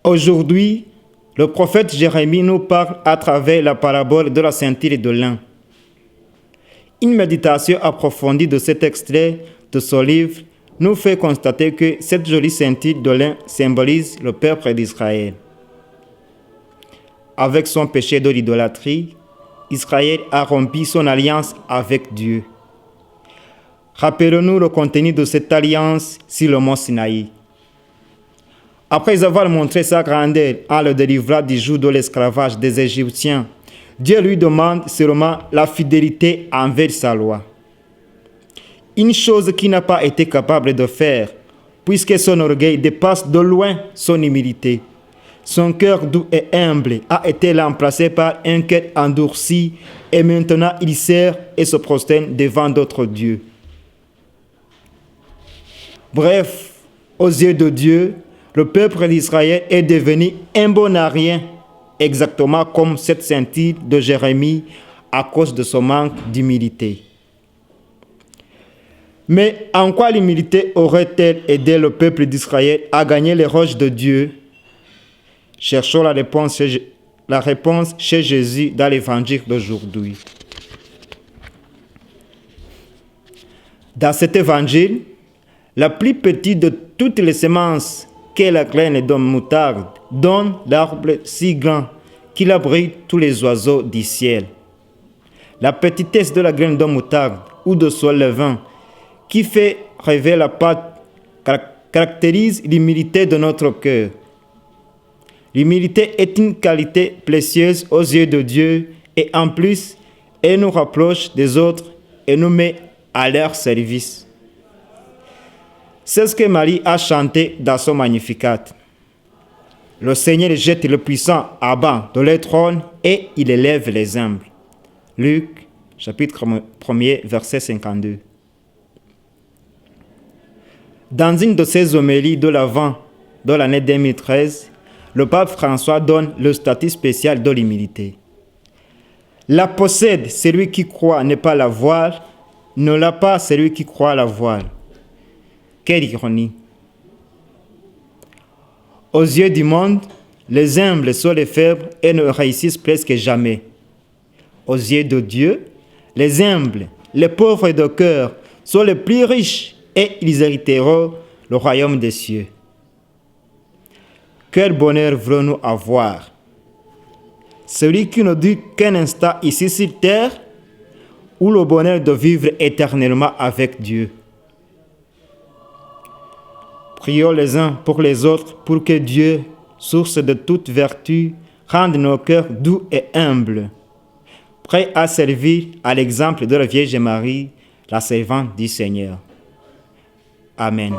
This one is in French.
Aujourd'hui, le prophète Jérémie nous parle à travers la parabole de la ceinture de lin. Une méditation approfondie de cet extrait de ce livre nous fait constater que cette jolie ceinture de lin symbolise le peuple d'Israël. Avec son péché de l'idolâtrie, Israël a rompu son alliance avec Dieu. Rappelons-nous le contenu de cette alliance sur le mont Sinaï. Après avoir montré sa grandeur en le délivrant du joug de l'esclavage des Égyptiens, Dieu lui demande seulement la fidélité envers sa loi. Une chose qu'il n'a pas été capable de faire, puisque son orgueil dépasse de loin son humilité. Son cœur doux et humble a été remplacé par un cœur endurci et maintenant il sert et se prosterne devant d'autres dieux. Bref, aux yeux de Dieu, le peuple d'Israël est devenu un bon à rien, exactement comme cette ceinture de Jérémie à cause de son manque d'humilité. Mais en quoi l'humilité aurait-elle aidé le peuple d'Israël à gagner les roches de Dieu? Cherchons la réponse chez Jésus dans l'évangile d'aujourd'hui. Dans cet évangile, la plus petite de toutes les semences qu'est la graine de moutarde donne l'arbre si grand qu'il abrite tous les oiseaux du ciel. La petitesse de la graine de moutarde ou de son levain qui fait rêver la pâte caractérise l'humilité de notre cœur. L'humilité est une qualité précieuse aux yeux de Dieu et en plus, elle nous rapproche des autres et nous met à leur service. C'est ce que Marie a chanté dans son Magnificat. Le Seigneur jette le puissant à bas de leur trône et il élève les humbles. Luc, chapitre 1er, verset 52. Dans une de ses homélies de l'Avent de l'année 2013, le pape François donne le statut spécial de l'humilité. La possède celui qui croit ne pas l'avoir, ne l'a pas celui qui croit l'avoir. Quelle ironie! Aux yeux du monde, les humbles sont les faibles et ne réussissent presque jamais. Aux yeux de Dieu, les humbles, les pauvres de cœur sont les plus riches et ils hériteront le royaume des cieux. Quel bonheur voulons-nous avoir? Celui qui ne dure qu'un instant ici sur terre ou le bonheur de vivre éternellement avec Dieu? Prions les uns pour les autres pour que Dieu, source de toute vertu, rende nos cœurs doux et humbles, prêts à servir à l'exemple de la Vierge Marie, la servante du Seigneur. Amen.